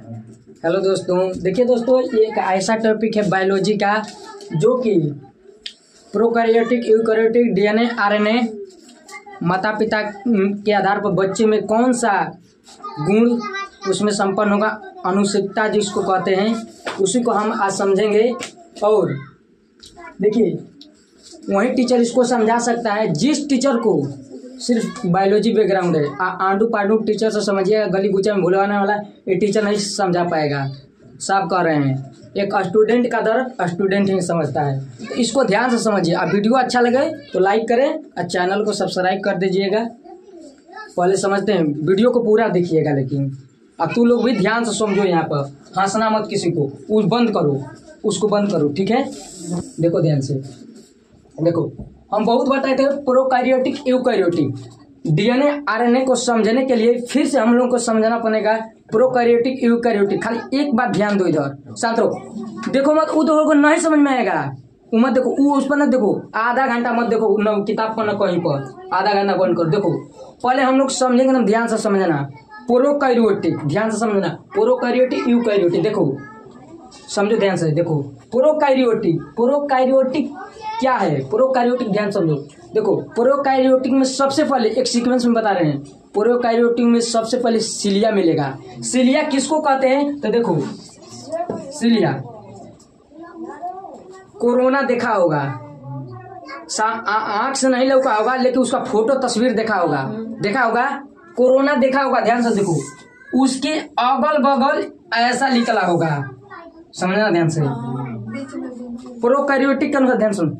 Hello दोस्तों, देखिए दोस्तों, ये एक ऐसा टॉपिक है बायोलॉजी का जो कि प्रोकैरियोटिक, यूकैरियोटिक, डीएनए, आरएनए, माता पिता के आधार पर बच्चे में कौन सा गुण उसमें संपन्न होगा, अनुवांशिकता जिसको कहते हैं, उसी को हम आज समझेंगे। और देखिए, वही टीचर इसको समझा सकता है जिस टीचर को सिर्फ बायोलॉजी बैकग्राउंड है। आंडू पांडू टीचर से समझिए, गली गुच्चा में भुलवाने वाला ये टीचर नहीं समझा पाएगा। साफ कह रहे हैं, एक स्टूडेंट का दर्द स्टूडेंट ही समझता है। तो इसको ध्यान से समझिए। अब वीडियो अच्छा लगे तो लाइक करें और चैनल को सब्सक्राइब कर दीजिएगा। पहले समझते हैं, वीडियो को पूरा देखिएगा। लेकिन अब तू लोग भी ध्यान से समझो। यहाँ पर हंसना मत किसी को, उस बंद करो, उसको बंद करो, ठीक है। देखो ध्यान से, देखो हम बहुत बताए थे प्रोकैरियोटिक, यूकैरियोटिक, डीएनए आरएनए को समझने के लिए फिर से हम लोगों को समझना पड़ेगा प्रोकैरियोटिक, यूकैरियोटिक। खाली एक बात ध्यान दो, इधर शांत रहो, देखो मत। वो दोनों को नहीं समझ में आएगा, वो मत देखो, वो उस पर न देखो, आधा घंटा मत देखो, न किताब पर न कहीं पर, आधा घंटा बंद करो। देखो पहले हम लोग समझेंगे ना, ध्यान से समझना। प्रोकैरियोटिक, ध्यान से समझना, प्रोकैरियोटिक, यूकैरियोटिक। देखो समझो ध्यान से। देखो प्रोकैरियोटिक, प्रोकैरियोटिक क्या है? प्रोकैरियोटिक ध्यान समझो। देखो प्रोकैरियोटिक में सबसे पहले एक सीक्वेंस में बता रहे हैं। प्रोकैरियोटिक में सबसे पहले सिलिया मिलेगा। सिलिया किसको कहते हैं? तो देखो सिलिया, कोरोना देखा होगा, आंख से नहीं लौका होगा, लेकिन उसका फोटो तस्वीर देखा होगा, देखा होगा, कोरोना देखा होगा। ध्यान से देखो, उसके अगल बगल ऐसा निकला होगा, समझना ध्यान से। प्रोकैरियोटिक के अनुसार ध्यान सुन,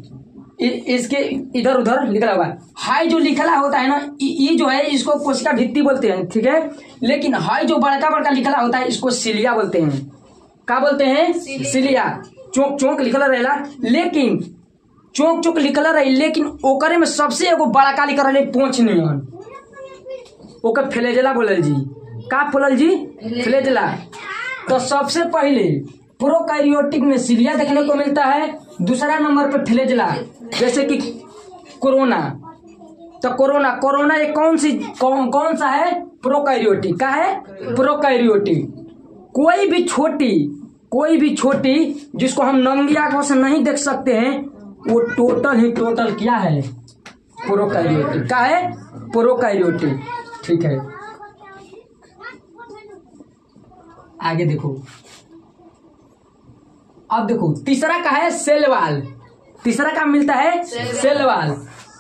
इसके इधर उधर लिखा होगा। हाई जो लिखला होता है ना, ये जो है इसको कोशिका भित्ति बोलते हैं, ठीक है। लेकिन हाई जो बड़का बड़का लिखला होता है इसको सिलिया बोलते हैं। क्या बोलते हैं? सिलिया। चौक चौक लिखला रहेला, लेकिन चौक चौक लिखला रही, लेकिन ओकरे में सबसे एगो बड़का लिखल रहे पोंछ नियन, ओके फ्लैजेला बोलल जी। का बोलल जी? फ्लैजेला। तो सबसे पहले प्रोकैरियोटिक में सिलिया देखने को मिलता है, दूसरा नंबर पे फ्लैजेला। जैसे कि कोरोना, तो कोरोना ये कौन सा है? प्रोकैरियोटिक का है, प्रोकैरियोटिक। कोई भी छोटी जिसको हम नंगी आंखों से नहीं देख सकते हैं, वो टोटल क्या है? प्रोकैरियोटिक का है, प्रोकैरियोटिक, ठीक है। आगे देखो, अब देखो तीसरा का है सेल वाल। तीसरा का मिलता है सेल वाल।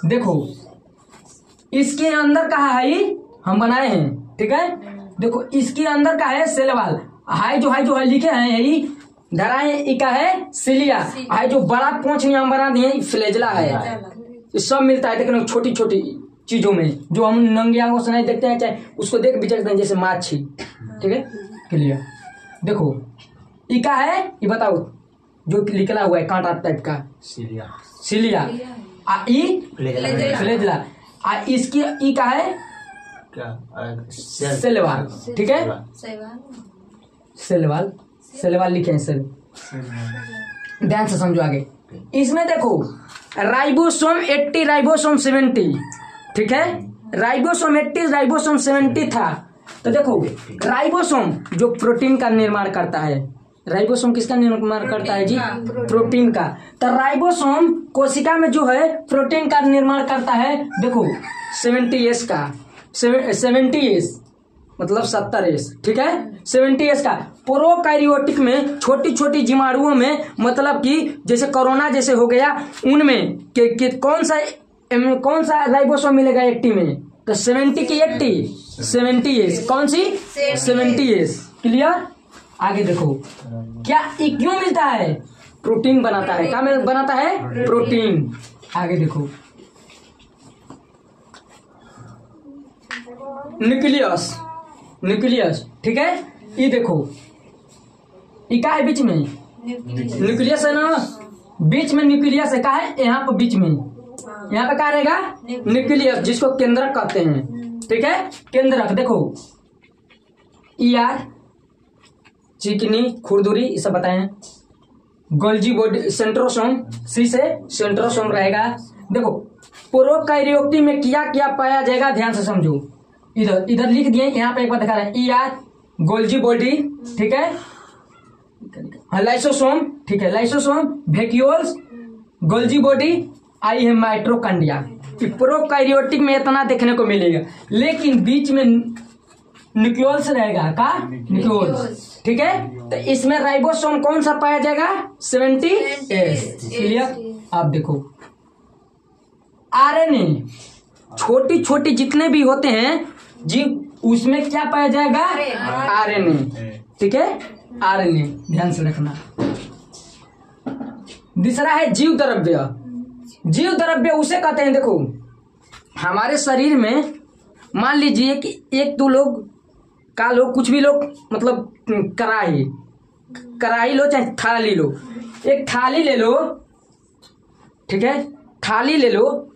देखो इसके अंदर का है, हम बनाए हैं, ठीक है। देखो इसके अंदर का है सेल वाल। हाई जो है लिखे हैं यही धराए, का है सिलिया। हाई जो बड़ा पोंछ हम बना दिए फ्लैजेला है। ये सब मिलता है देखो छोटी छोटी चीजों में, जो हम नंगी आंखों से नहीं देखते हैं, चाहे उसको देख भी सकते हैं, जैसे माछी, ठीक है, क्लियर। देखो इका है, ये बताओ जो निकला हुआ है कांटा टाइप का, सिलिया। फ्लैजेला। इसकी ई का है सेलवाल, ठीक है। सेलवाल लिखे हैं, सेल। ध्यान से समझो आगे। इसमें देखो राइबोसोम 80, राइबोसोम 70, ठीक है। राइबोसोम 80, राइबोसोम 70 था। तो देखो राइबोसोम जो प्रोटीन का निर्माण करता है, राइबोसोम किसका निर्माण करता है जी? प्रोटीन का। तो राइबोसोम कोशिका में जो है प्रोटीन का निर्माण करता है। देखो 70S का, 70S मतलब 70S, ठीक है, 70S का। प्रोकैरियोटिक में छोटी छोटी जीवाणुओं में, मतलब कि जैसे कोरोना जैसे हो गया, उनमें कौन सा राइबोसोम मिलेगा 80 में? तो 70 की 80, 70S। कौन सी? 70S, clear. आगे देखो क्या क्यों मिलता है? प्रोटीन बनाता है। क्या बनाता है? प्रोटीन। आगे देखो न्यूक्लियस, ठीक है। ये देखो क्या है बीच में? न्यूक्लियस है ना, बीच में न्यूक्लियस है। क्या है? यहाँ पर बीच में, यहाँ पे क्या रहेगा? न्यूक्लियस, जिसको केंद्रक कहते हैं, ठीक है, केंद्रक। देखो ER, चिकनी, खुरदुरी, ये सब बताए हैं। गोल्जी बॉडी, सेंट्रोसोम, सी से सेंट्रोसोम रहेगा। देखो प्रोकैरियोटिक में क्या क्या पाया जाएगा, ध्यान से समझो। इधर लिख दिए, यहाँ पे एक बार दिखा रहे हैं। ER गोल्जी बॉडी, ठीक है, लाइसोसोम, ठीक है, लाइसोसोम, वैक्यूल्स, गोल्जी बॉडी, आई है माइटोकॉन्ड्रिया। प्रोकैरियोटिक में इतना देखने को मिलेगा, लेकिन बीच में न्यूक्लियस रहेगा का न्यूक्लियस, ठीक है। तो इसमें राइबोसोम कौन सा पाया जाएगा 70S। क्लियर। आप देखो आरएनए छोटी छोटी जितने भी होते हैं जीव उसमें क्या पाया जाएगा आरएनए, ठीक है, आरएनए ध्यान से रखना। दूसरा है जीव द्रव्य। जीव द्रव्य उसे कहते हैं, देखो हमारे शरीर में मान लीजिए कि एक दो लोग का लो, कुछ भी लोग, मतलब कढ़ाई लो चाहे थाली लो, एक थाली ले लो, ठीक है, थाली ले लो,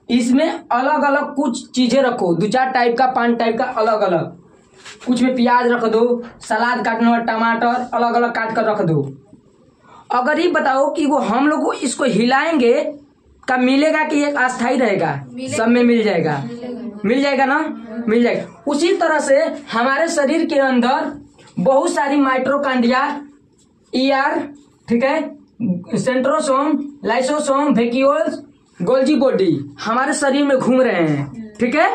इसमें अलग अलग कुछ चीजें रखो, 2-4 टाइप का 5 टाइप का अलग अलग, कुछ में प्याज रख दो, सलाद काटने वाला टमाटर अलग अलग काट कर रख दो। अगर ये बताओ कि वो हम लोग को इसको हिलाएंगे का मिलेगा कि एक अस्थाई रहेगा, सब में मिल जाएगा, मिल जाएगा ना, मिल जाएगा। उसी तरह से हमारे शरीर के अंदर बहुत सारी माइटोकॉन्ड्रिया, ईआर, ठीक है, centrosome, lysosome, vacuoles, Golgi body हमारे शरीर में घूम रहे हैं, ठीक है।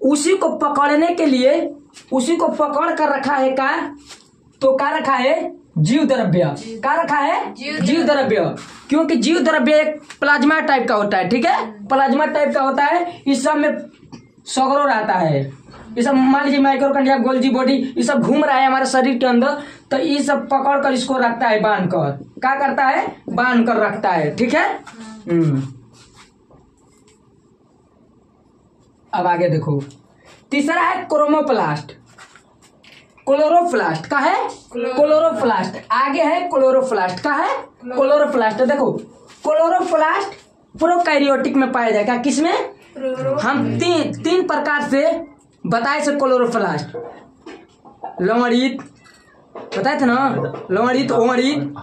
उसी को पकड़ने के लिए, उसी को पकड़ कर रखा है का, तो क्या रखा है जीव द्रव्य, क्या रखा है जीव द्रव्य, क्योंकि जीव द्रव्य एक प्लाज्मा टाइप का होता है, ठीक है, प्लाज्मा टाइप का होता है। इस सब में सगरो रहता है, ये सब मान लीजिए माइटोकॉन्ड्रिया, गोल्जी बॉडी, ये सब घूम रहा है हमारे शरीर के अंदर, तो ये सब पकड़ कर इसको रखता है, बांध कर, क्या करता है बांध कर रखता है, ठीक है। अब आगे देखो, तीसरा है क्रोमोप्लास्ट, क्लोरोप्लास्ट का है क्लोरोप्लास्ट, आगे है क्लोरोप्लास्ट का है क्लोरोप्लास्ट। देखो क्लोरोप्लास्ट प्रोकैरियोटिक में पाया जाएगा, किसमें, हम तीन प्रकार से बताए थे क्लोरोप्लास्ट, लवणित बताए थे ना, लवणित, ओमणित,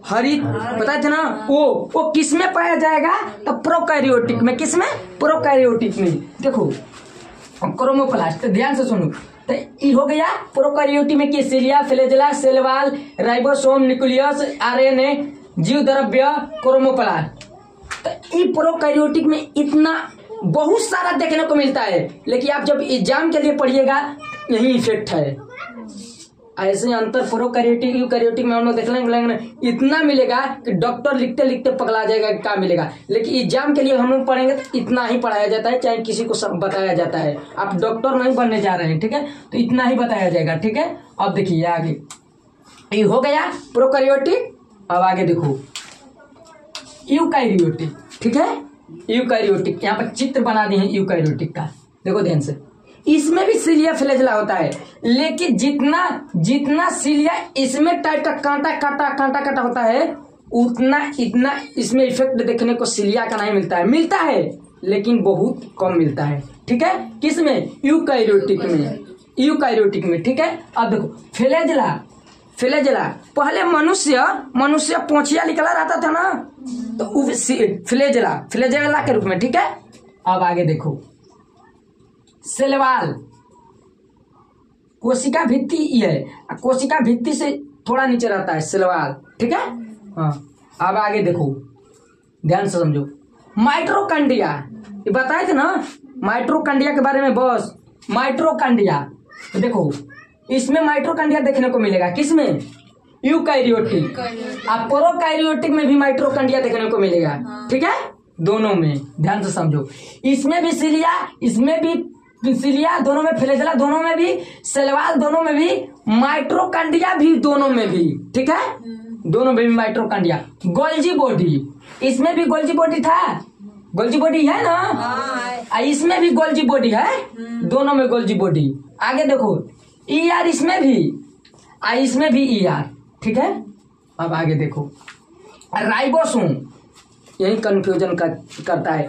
हरित बताए थे ना, वो किसमें पाया जाएगा तो प्रोकैरियोटिक में, किसमें प्रोकैरियोटिक में। देखो क्रोमोप्लास्ट ध्यान से सुनो, तो ये हो गया प्रोकैरियोटिक में कि cilia, flagella, cell wall, ribosome, nucleus, RNA, जीव द्रव्य, क्रोमोप्लास्ट। तो ये प्रोकैरियोटिक में इतना बहुत सारा देखने को मिलता है, लेकिन आप जब एग्जाम के लिए पढ़िएगा यही इफेक्ट है। ऐसे अंतर प्रोकैरियोटिक यूकैरियोटिक में हम लोग देख लेंगे, इतना मिलेगा कि डॉक्टर लिखते लिखते पगला जाएगा क्या मिलेगा, लेकिन एग्जाम के लिए हम लोग पढ़ेंगे तो इतना ही पढ़ाया जाता है, चाहे किसी को सब बताया जाता है। आप डॉक्टर नहीं बनने जा रहे हैं, ठीक है, तो इतना ही बताया जाएगा, ठीक है। अब देखिए आगे, ये हो गया प्रोकैरियोटिक। अब आगे देखो यूकैरियोटिक, ठीक है, यूकैरियोटिक, यहाँ पर चित्र बना दिए हैं यूकैरियोटिक का, देखो ध्यान से। इसमें भी सिलिया फ्लैजेला होता है, लेकिन जितना सिलिया इसमें टाइप का कांटा होता है, इतना इसमें इफेक्ट देखने को सिलिया का नहीं मिलता है, मिलता है लेकिन बहुत कम मिलता है, ठीक है, किसमें यूकैरियोटिक में, ठीक है। अब देखो फ्लैजेला पहले मनुष्य पोंछिया निकला रहता था ना, तो फ्लैजेला के रूप में, ठीक है। अब आगे देखो सेलवाल, कोशिका भित्ति है, कोशिका भित्ति से थोड़ा नीचे रहता है सेलवाल, ठीक है। हाँ अब आगे देखो ध्यान से समझो, माइटोकॉन्ड्रिया, ये बताए थे ना माइटोकॉन्ड्रिया के बारे में, बस माइटोकॉन्ड्रिया। तो देखो इसमें माइटोकॉन्ड्रिया देखने को मिलेगा, किसमें यूकैरियोटिक, और प्रोकैरियोटिक में भी माइटोकॉन्ड्रिया देखने को मिलेगा, ठीक है, दोनों में ध्यान से समझो। इसमें भी सिलिया, इसमें भी सिलिया, दोनों में फ्लैजेला, दोनों में भी सेलवाल, दोनों में भी माइटोकॉन्ड्रिया भी, दोनों में भी, ठीक है, दोनों में भी माइटोकॉन्ड्रिया। गोल्जी बॉडी, इसमें भी गोल्जी बॉडी था, गोल्जी बॉडी है ना, इसमें भी गोल्जी बॉडी है, दोनों में गोल्जी बॉडी। आगे देखो ईआर, इसमें भी ईआर, ठीक है। अब आगे देखो राइबोसोम, यही कंफ्यूजन करता है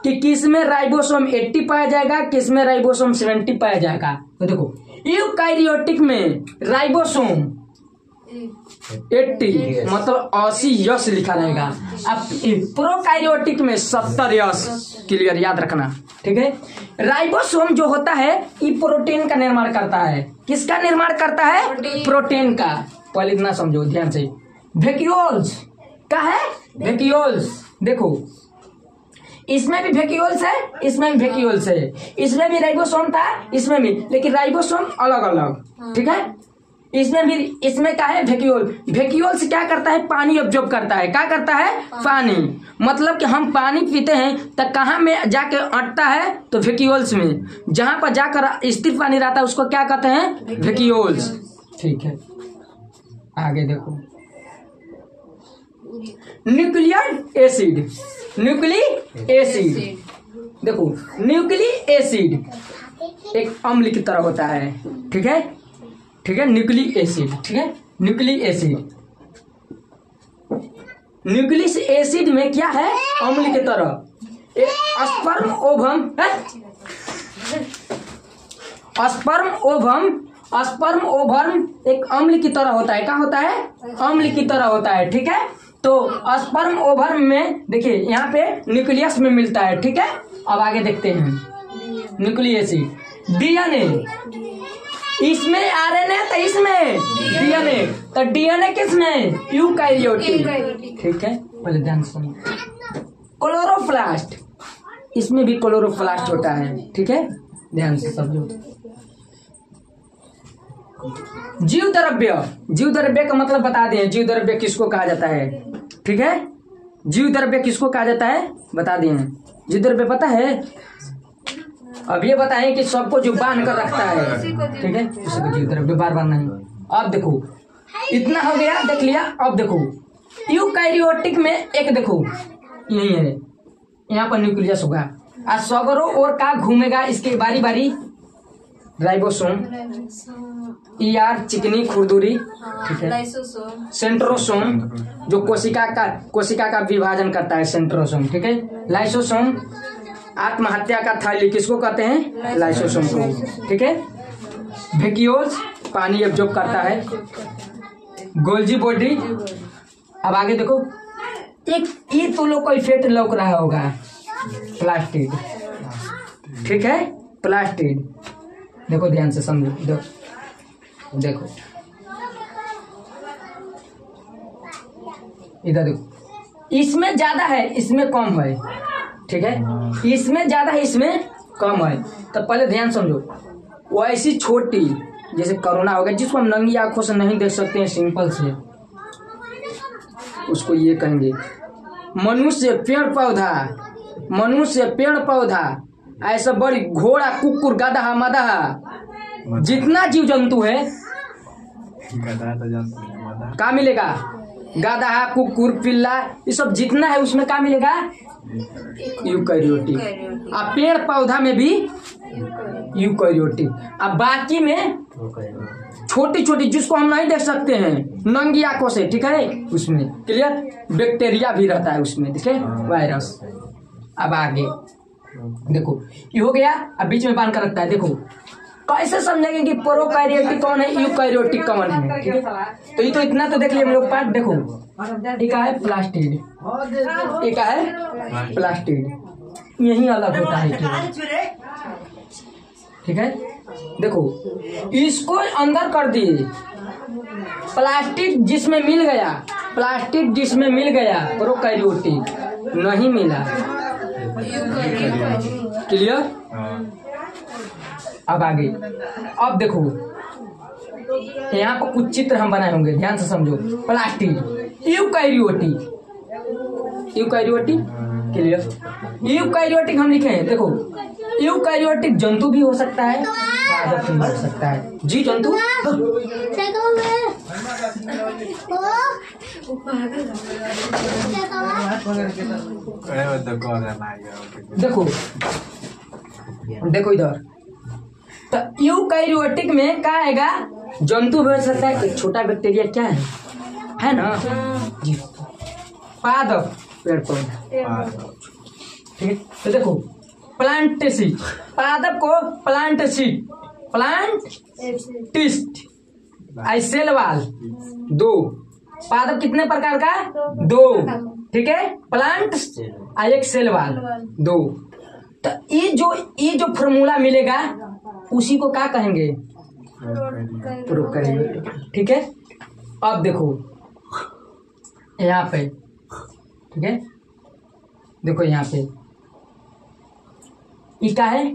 कि किसमें राइबोसोम 80 पाया जाएगा, किसमें राइबोसोम 70 पाया जाएगा। तो देखो यूकैरियोटिक में राइबोसोम 80 मतलब 80 यस लिखा रहेगा। अब प्रोकैरियोटिक में 70 यस। क्लियर, याद रखना, ठीक है। राइबोसोम जो होता है ये प्रोटीन का निर्माण करता है। किसका निर्माण करता है? प्रोटीन का। पहले इतना समझो ध्यान से। वैक्यूल्स का है, वैक्यूल्स देखो इसमें भी वैक्यूल्स है, इसमें भी वैक्यूल्स है, इसमें भी राइबोसोम था, इसमें भी, लेकिन राइबोसोम अलग अलग, ठीक है। इसमें भी, इसमें क्या है? वैक्यूल। वैक्यूल्स क्या करता है? पानी ऑब्जॉर्ब करता है। क्या करता है? पानी। मतलब कि हम पानी पीते हैं तो कहाँ में जाके अटता है? तो वैक्यूल्स में। जहां पर जाकर स्थिर पानी रहता है उसको क्या कहते हैं? वैक्यूल्स, ठीक है। आगे देखो, न्यूक्लियर एसिड। न्यूक्लिक एसिड देखो, न्यूक्लिक एसिड एक अम्ल की तरह होता है, ठीक है, ठीक है। न्यूक्लिक एसिड, ठीक है। न्यूक्लिक एसिड, न्यूक्लिक एसिड में क्या है? अम्ल की तरह। Sperm ovum, sperm ovum, sperm ovum एक अम्ल की तरह होता है। क्या होता है? अम्ल की तरह होता है, ठीक है। तो स्पर्म ओवम में देखिए यहाँ पे न्यूक्लियस में मिलता है, ठीक है। अब आगे देखते हैं, न्यूक्लिक एसिड। डीएनए, इसमें आरएनए तो इसमें डीएनए, तो डीएनए किसमें? यूकैरियोटिक, ठीक है। पहले ध्यान से सुनिए। क्लोरोप्लास्ट, इसमें भी क्लोरोप्लास्ट होता है, ठीक है, ध्यान से समझो। जीव द्रव्य, जीव द्रव्य का मतलब बता दें। जीव द्रव्य किसको कहा जाता है, ठीक है। जीव द्रव्य किसको कहा जाता है बता दिए। जीव द्रव्य पता है? अब ये बताएं कि सबको जो बांध कर रखता है, ठीक है, उसको जीव द्रव्य। बार बार नहीं। अब देखो इतना हो गया, देख लिया। अब देखो यूकैरियोटिक में एक देखो यही है, यहाँ पर न्यूक्लियस होगा और सगरों और का घूमेगा इसके बारी बारी। राइबोसोम, ईआर चिकनी खुरदुरी, ठीक है। सेंट्रोसोम जो कोशिका का विभाजन करता है, सेंट्रोसोम, ठीक है। लाइसोसोम आत्महत्या का थैली किसको कहते हैं? लाइसोसोम को, ठीक है। वैक्यूल्स पानी एब्जॉर्ब करता है। Golgi body. अब आगे देखो, एक ये तो लोग को इफेक्ट लौक रहा होगा, प्लास्टिड, ठीक है, प्लास्टिड। देखो ध्यान से समझो, देखो इधर देखो, इसमें ज्यादा है इसमें कम है, ठीक है। इसमें ज्यादा है इसमें कम है। तो पहले ध्यान समझो। वो ऐसी छोटी जैसे कोरोना हो गया जिसको हम नंगी आंखों से नहीं देख सकते हैं, सिंपल से उसको ये कहेंगे। मनुष्य, पेड़ पौधा, मनुष्य, पेड़ पौधा, ऐसा बड़ी घोड़ा, कुकुर, गधा, मदहा, जितना जीव जंतु है क्या मिलेगा? गधा, कुकुर, पिल्ला, ये सब जितना है उसमें क्या मिलेगा? यूकैरियोटिक। अब पेड़ पौधा में भी यूकैरियोटिक। अब बाकी में छोटी छोटी जिसको हम नहीं देख सकते हैं नंगी आंखों से, ठीक है, उसमें क्लियर। बैक्टीरिया भी रहता है उसमें, ठीक है, वायरस। अब आगे देखो ये हो गया। अब बीच में बांध कर रखता है। देखो कैसे समझेंगे कि प्रोकैरियोटिक कौन है, यूकैरियोटिक कौन है, ठीक है। तो ये तो इतना तो देख लिया हम लोग पार्ट। देखो एक है प्लास्टिड, एक है प्लास्टिड, यही अलग होता है, ठीक है। देखो इसको अंदर कर दिए, प्लास्टिक जिसमें मिल गया, प्लास्टिक जिसमें मिल गया, प्रोकैरियोटिक नहीं मिला, क्लियर। अब आगे, अब देखो यहाँ पर कुछ चित्र हम बनाए होंगे, ध्यान से समझो। Plastic, eukaryotic, eukaryotic, clear. Eukaryotic हम लिखे हैं, देखो यूकैरियोटिक जंतु भी हो सकता है, पादप भी हो सकता है, जी जंतु। देखो देखो इधर, तो यूकैरियोटिक में क्या आएगा? जंतु भी हो सकता है। एक छोटा बैक्टीरिया क्या है ना जी, पादप, पेड़ पौधा, ठीक है। तो देखो प्लांटेसी, पादप को प्लांटेसी, प्लांटिस्ट, आई सेल वाल 2, पादप कितने प्रकार का 2, ठीक है, प्लांट आई एक सेल वाल 2। तो ये जो फॉर्मूला मिलेगा उसी को क्या कहेंगे, प्रोकैरियोटिक, ठीक है। अब देखो यहाँ पे, ठीक है, देखो यहाँ पे ये क्या है,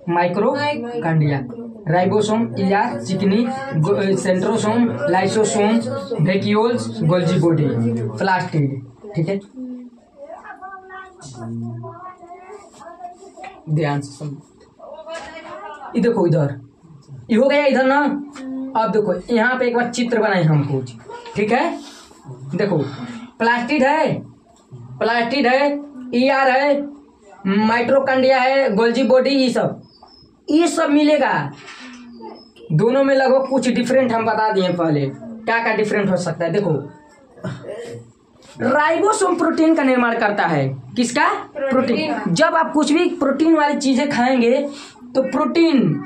माइक्रोकांडिया, राइबोसोम, ईआर, चिकनी, centrosome, lysosome, vacuoles, Golgi body, plastid, ठीक है। ध्यान से सुन, ये देखो इधर ये हो गया इधर ना। अब देखो यहाँ पे एक बार चित्र बनाए हम कुछ, ठीक है। देखो प्लास्टिड है, ईआर है, माइक्रोकांडिया है, गोल्जी बॉडी, ये सब मिलेगा। दोनों में लगभग कुछ डिफरेंट हम बता दिए पहले, क्या डिफरेंट हो सकता है। देखो राइबोसोम प्रोटीन का निर्माण करता है, किसका, प्रोटीन। जब आप कुछ भी प्रोटीन वाली चीजें खाएंगे तो प्रोटीन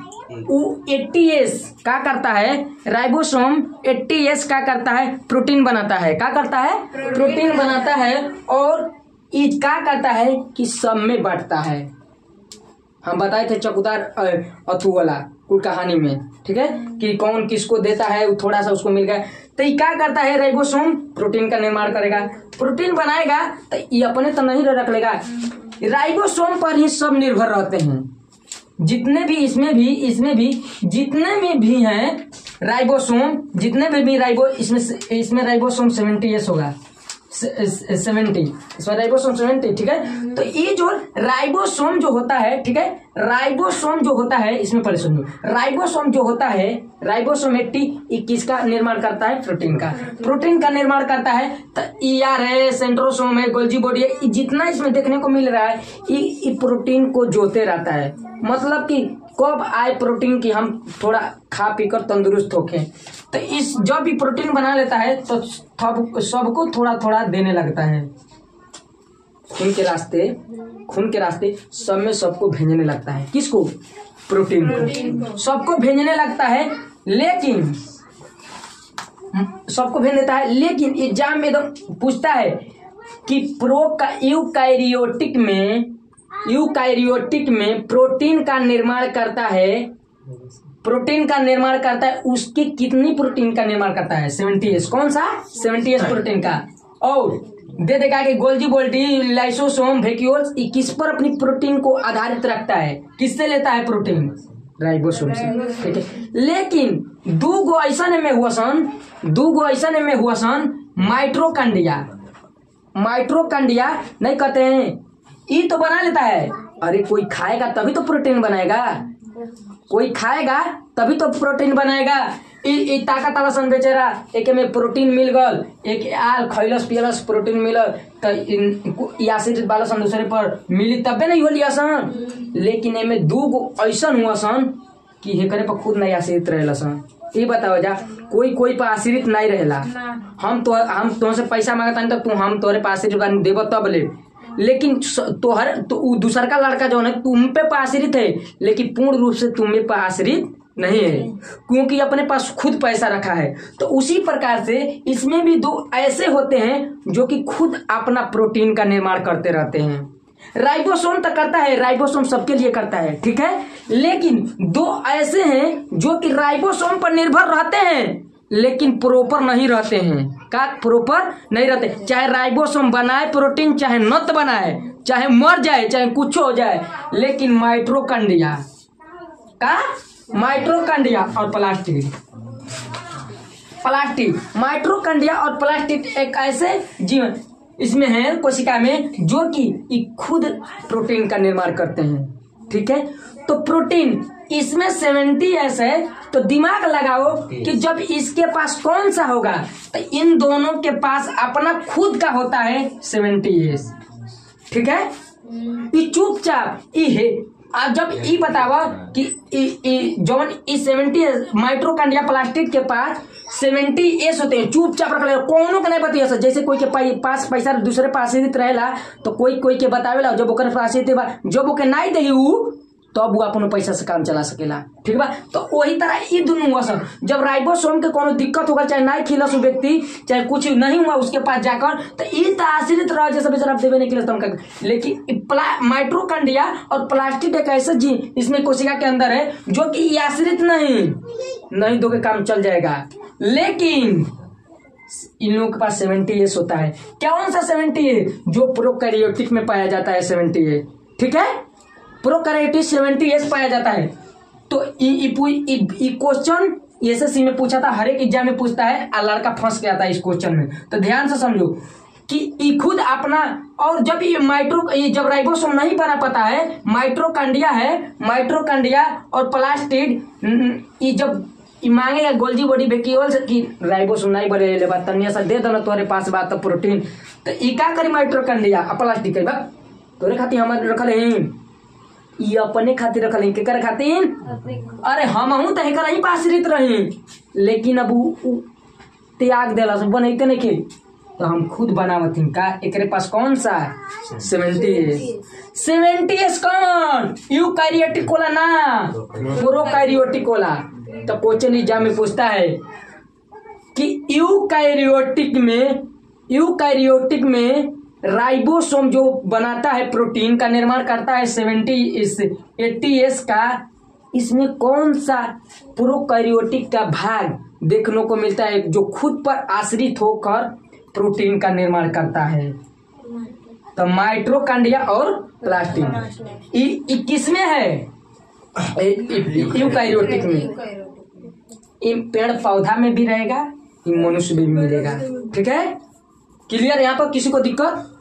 ATS क्या करता है, राइबोसोम ATS क्या करता है, प्रोटीन बनाता है, क्या करता है, प्रोटीन बनाता है। और ये क्या करता है कि सब में बांटता है। हम बताए थे चौकीदार अथू वाला कुल कहानी में, ठीक है, कि कौन किसको देता है, थोड़ा सा उसको मिल गया। तो ये क्या करता है, राइबोसोम प्रोटीन का निर्माण करेगा, प्रोटीन बनाएगा। तो ये अपने तो नहीं रख लेगा, राइबोसोम पर ही सब निर्भर रहते हैं। जितने भी इसमें भी जितने में भी हैं राइबोसोम, जितने में भी इसमें राइबोसोम 70S होगा, 70, इसमें राइबोसोम 70, ठीक है। तो ये जो राइबोसोम जो होता है, ठीक है, राइबोसोम जो होता है, इसमें पहले सुनिए, राइबोसोम जो होता है, राइबोसोम 80 किसका निर्माण करता है, प्रोटीन का निर्माण करता है। तो ईआर है, सेंट्रोसोम है, गोल्जी बॉडी है, जितना इसमें देखने को मिल रहा है ये प्रोटीन को जोते रहता है। मतलब कि कब आए प्रोटीन की हम थोड़ा खा पीकर तंदुरुस्त होके, तो इस जब भी प्रोटीन बना लेता है तो सबको थोड़ा थोड़ा देने लगता है। खून के रास्ते सब में सबको भेजने लगता है, किसको, प्रोटीन को सबको भेजने लगता है। लेकिन सबको भेज देता है, लेकिन एग्जाम में एकदम पूछता है कि यूकारियोटिक में प्रोटीन का निर्माण करता है, उसकी कितनी प्रोटीन का निर्माण करता है, 70S, कौन सा, 70S प्रोटीन का। और दे देगा कि गोल्जी बॉडी, लाइसोसोम, वैक्यूल्स, किस पर अपनी प्रोटीन को आधारित रखता है, किससे लेता है प्रोटीन, राइबोसोम से, ठीक है। लेकिन दूगो ऐसा में हुआ सन माइट्रोकांडिया नहीं कहते हैं, ये तो बना लेता है। अरे कोई खाएगा तभी तो प्रोटीन बनाएगा, ई ताकत वाला सन बेचारा, एक में प्रोटीन मिल गल, एक आल खैलस पियलस प्रोटीन मिलल, तो एसिड वाला सन दूसरे पर मिली तबे नहीं होलिया सन। लेकिन एमे दूगो ऐसन हुआ सन कि हेकरे पर खुद नहीं आश्रित रहेला सन। ये बताओ जा, कोई पर आश्रित नहीं रहेला। हम तुमसे पैसा मांगता तो हम तोहरे पर आश्रित देव तब ले, लेकिन दूसर का लड़का जो है तुम पे आश्रित है, लेकिन पूर्ण रूप से तुम्हें पे आश्रित नहीं है, क्योंकि अपने पास खुद पैसा रखा है। तो उसी प्रकार से इसमें भी दो ऐसे होते हैं जो कि खुद अपना प्रोटीन का निर्माण करते रहते हैं। राइबोसोम तो करता है, राइबोसोम सबके लिए करता है, ठीक है। लेकिन दो ऐसे हैं जो कि राइबोसोम पर निर्भर रहते हैं लेकिन प्रॉपर नहीं रहते हैं। का प्रॉपर नहीं रहते, चाहे राइबोसोम बनाए प्रोटीन, चाहे नत बनाए, चाहे मर जाए, चाहे कुछ हो जाए, लेकिन माइट्रोकांडिया और माइट्रोकांडिया और प्लास्टिड एक ऐसे जीवन इसमें है कोशिका में जो कि खुद प्रोटीन का निर्माण करते हैं, ठीक है। तो प्रोटीन इसमें 70S है, तो दिमाग लगाओ कि जब इसके पास कौन सा होगा, तो इन दोनों के पास अपना खुद का होता है 70S, ठीक है। ये चुपचाप ये अब जब ये बतावा कि जौन 70S माइट्रोकांडिया प्लास्टिड के पास 70S होते हैं, चुपचाप रख ले, कोनो के नहीं बतिया। जैसे कोई के पास पैसा दूसरे पास रहेला तो कोई के बतावेला, जब ओकर पास जब ओके नहीं देही तब वो अपन पैसा से काम चला सकेला। ठीक बा। तो वही तरह ये दोनों हुआ सब, जब राइबोसोम के कोनो दिक्कत होगा, चाहे नहीं खिलस व्यक्ति, चाहे कुछ नहीं हुआ उसके पास जाकर, तो ये तो आश्रित रह जैसे बेचारा देवे नहीं खिलस तम। लेकिन माइटोकॉन्ड्रिया और प्लास्टिड एक ऐसा जीन इसमें कोशिका के अंदर है जो कि ये आश्रित नहीं दो के काम चल जाएगा। लेकिन इन लोगों के पास 70S होता है। कौन सा 70A? जो प्रोकैरियोटिक में पाया जाता है 70A। ठीक है, प्रोकैरियोटिक 70S पाया जाता है। तो क्वेश्चन एसएससी में पूछा था, हर एक एग्जाम में पूछता है, और लड़का फंस गया था इस क्वेश्चन में। तो ध्यान से समझो कि ये खुद अपना, और जब ये जब राइबोसोम नहीं बना पाता है, माइटोकॉन्ड्रिया और प्लास्टिड, ये जब मांगेगा गोल्जी बॉडी वैक्यूल से कि राइबोसोम नहीं बने ले बात तनिया सा दे दो तोरे पास बात तो प्रोटीन, तो ई का करी माइटोकॉन्ड्रिया और प्लास्टिड के बात तोरे खातिर हमारे रखल है, ये अपने खातिर रखल है, केकर खातिर? अरे हम हूं तो हेकर ही आश्रित रही, लेकिन अब त्याग देला से बनैते नहीं के, तो हम खुद बनावथिन का। एकरे पास कौन सा 70S कौन? यूकैरियोटिक वाला ना, प्रोकैरियोटिक वाला। तो क्वेश्चन एग्जाम में पूछता है कि यूकैरियोटिक में राइबोसोम जो बनाता है, प्रोटीन का निर्माण करता है 80S का, इसमें कौन सा प्रोकैरियोटिक का भाग देखने को मिलता है जो खुद पर आश्रित होकर प्रोटीन का निर्माण करता है? तो माइटोकॉन्ड्रिया और प्लास्टिड किसमें है? यूकैरियोटिक में। ये पेड़ पौधा में भी रहेगा, ये मनुष्य में भी मिलेगा। ठीक है, क्लियर? यहाँ पर किसी को दिक्कत?